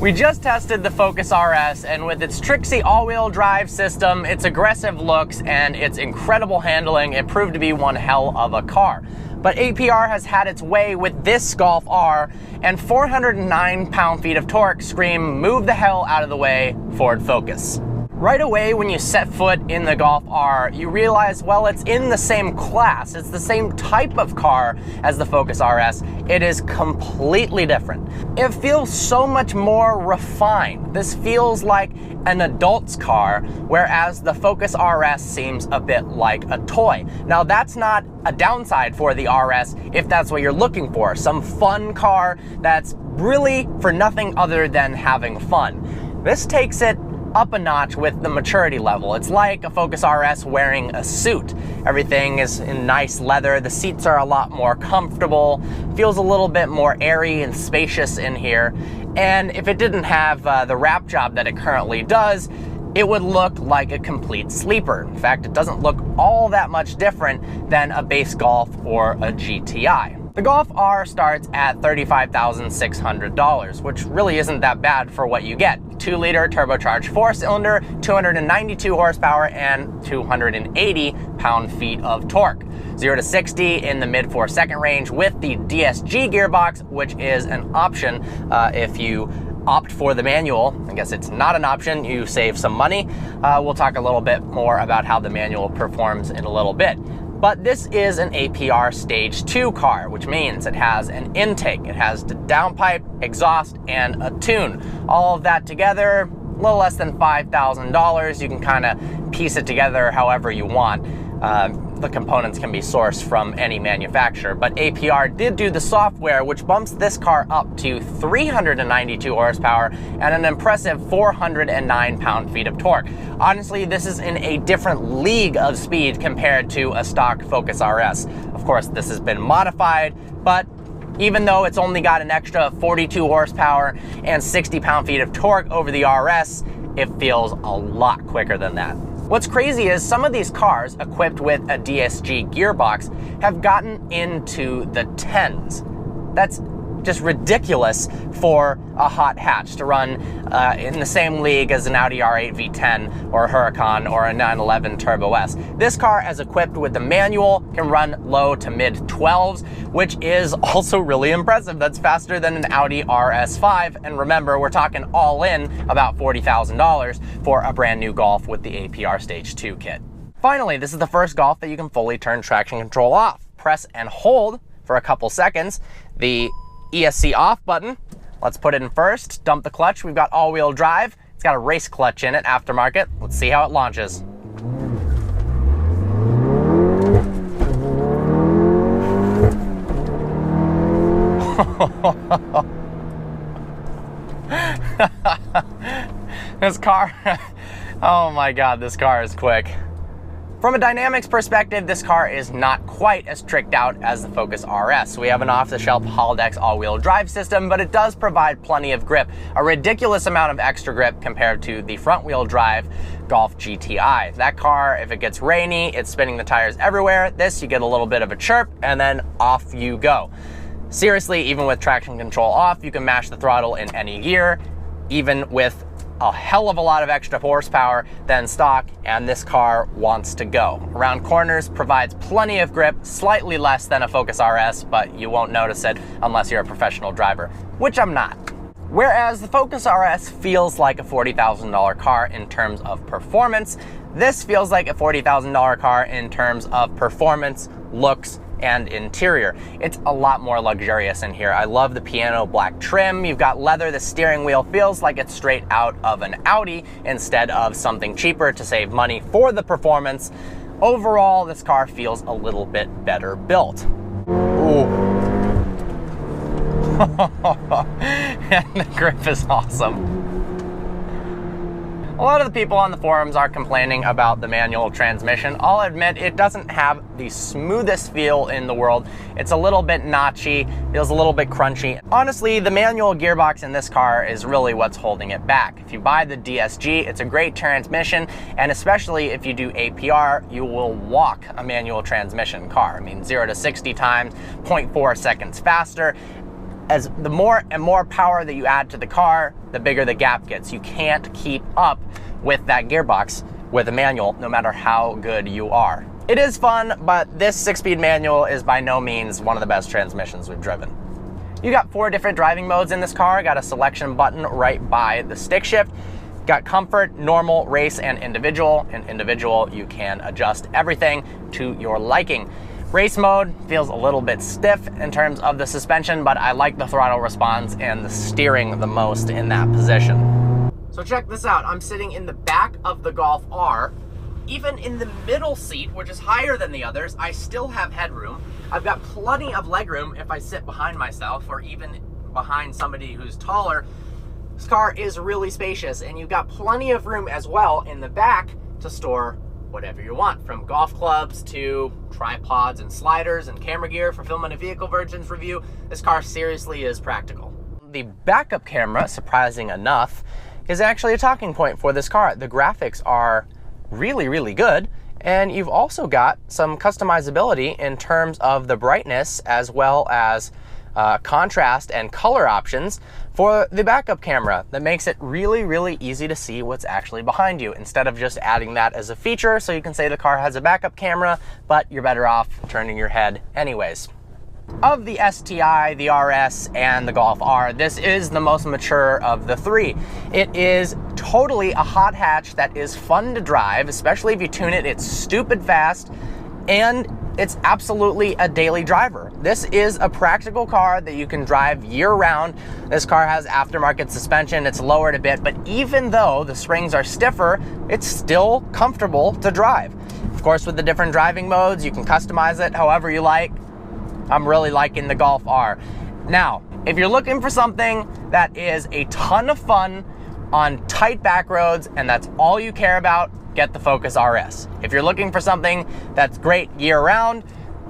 We just tested the Focus RS, and with its tricksy all-wheel drive system, its aggressive looks, and its incredible handling, it proved to be one hell of a car. But APR has had its way with this Golf R, and 409 pound-feet of torque scream, "Move the hell out of the way, Ford Focus." Right away, when you set foot in the Golf R, you realize, well, it's in the same class. It's the same type of car as the Focus RS. It is completely different. It feels so much more refined. This feels like an adult's car, whereas the Focus RS seems a bit like a toy. Now, that's not a downside for the RS if that's what you're looking for. Some fun car that's really for nothing other than having fun. This takes it up a notch with the maturity level. It's like a Focus RS wearing a suit. Everything is in nice leather. The seats are a lot more comfortable. Feels a little bit more airy and spacious in here. And if it didn't have the wrap job that it currently does, it would look like a complete sleeper. In fact, it doesn't look all that much different than a base Golf or a GTI. The Golf R starts at $35,600, which really isn't that bad for what you get. 2-liter turbocharged 4-cylinder, 292 horsepower, and 280 pound-feet of torque. 0 to 60 in the mid 4-second range with the DSG gearbox, which is an option if you opt for the manual. I guess it's not an option, you save some money. We'll talk a little bit more about how the manual performs in a little bit. But this is an APR Stage 2 car, which means it has an intake, it has the downpipe, exhaust, and a tune. All of that together, a little less than $5,000. You can kind of piece it together however you want. The components can be sourced from any manufacturer, but APR did do the software, which bumps this car up to 392 horsepower and an impressive 409 pound-feet of torque. Honestly, this is in a different league of speed compared to a stock Focus RS. Of course, this has been modified, but even though it's only got an extra 42 horsepower and 60 pound-feet of torque over the RS, it feels a lot quicker than that. What's crazy is some of these cars equipped with a DSG gearbox have gotten into the 10s. That's just ridiculous for a hot hatch to run in the same league as an Audi R8 V10 or a Huracan or a 911 Turbo S. This car, as equipped with the manual, can run low to mid 12s, which is also really impressive. That's faster than an Audi RS5. And remember, we're talking all in about $40,000 for a brand new Golf with the APR Stage 2 kit. Finally, this is the first Golf that you can fully turn traction control off. Press and hold for a couple seconds the ESC off button. Let's put it in first, dump the clutch. We've got all-wheel drive. It's got a race clutch in it, aftermarket. Let's see how it launches. This car, oh my God, this car is quick. From a dynamics perspective, this car is not quite as tricked out as the Focus RS. We have an off-the-shelf Holodex all-wheel drive system, but it does provide plenty of grip, a ridiculous amount of extra grip compared to the front-wheel drive Golf GTI. That car, if it gets rainy, it's spinning the tires everywhere. This, you get a little bit of a chirp, and then off you go. Seriously, even with traction control off, you can mash the throttle in any gear, even with a hell of a lot of extra horsepower than stock, and this car wants to go. Around corners, provides plenty of grip, slightly less than a Focus RS, but you won't notice it unless you're a professional driver, which I'm not. Whereas the Focus RS feels like a $40,000 car in terms of performance, this feels like a $40,000 car in terms of performance, looks, and interior. It's a lot more luxurious in here. I love the piano black trim. You've got leather. The steering wheel feels like it's straight out of an Audi instead of something cheaper to save money for the performance. Overall, this car feels a little bit better built. Ooh. And the grip is awesome. A lot of the people on the forums are complaining about the manual transmission. I'll admit it doesn't have the smoothest feel in the world. It's a little bit notchy, feels a little bit crunchy. Honestly, the manual gearbox in this car is really what's holding it back. If you buy the DSG, it's a great transmission, and especially if you do APR, you will walk a manual transmission car. I mean, 0 to 60 times, 0.4 seconds faster. as the more and more power that you add to the car, the bigger the gap gets. You can't keep up with that gearbox with a manual, no matter how good you are. It is fun, but this 6-speed manual is by no means one of the best transmissions we've driven. You got 4 different driving modes in this car. Got a selection button right by the stick shift. Got comfort, normal, race, and individual. In individual, you can adjust everything to your liking. Race mode feels a little bit stiff in terms of the suspension, but I like the throttle response and the steering the most in that position. So check this out. I'm sitting in the back of the Golf R. Even in the middle seat, which is higher than the others, I still have headroom. I've got plenty of legroom if I sit behind myself or even behind somebody who's taller. This car is really spacious, and you've got plenty of room as well in the back to store whatever you want, from golf clubs to tripods and sliders and camera gear for filming a vehicle versions review. This car seriously is practical. The backup camera, surprising enough, is actually a talking point for this car. The graphics are really, really good, and you've also got some customizability in terms of the brightness as well as contrast and color options for the backup camera. That makes it really, really easy to see what's actually behind you, instead of just adding that as a feature so you can say the car has a backup camera, but you're better off turning your head anyways. Of the STI, the RS, and the Golf R, this is the most mature of the 3. It is totally a hot hatch that is fun to drive, especially if you tune it. It's stupid fast, and it's absolutely a daily driver. This is a practical car that you can drive year-round. This car has aftermarket suspension. It's lowered a bit, but even though the springs are stiffer, it's still comfortable to drive. Of course, with the different driving modes, you can customize it however you like. I'm really liking the Golf R. Now, if you're looking for something that is a ton of fun on tight back roads and that's all you care about, get the Fokus RS. If you're looking for something that's great year-round,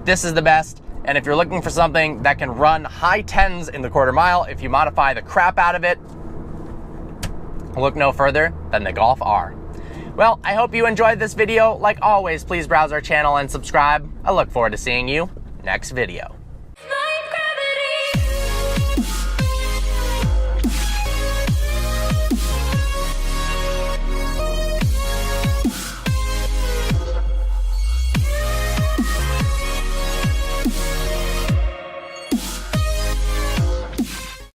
this is the best. And if you're looking for something that can run high 10s in the quarter mile, if you modify the crap out of it, look no further than the Golf R. Well, I hope you enjoyed this video. Like always, please browse our channel and subscribe. I look forward to seeing you next video.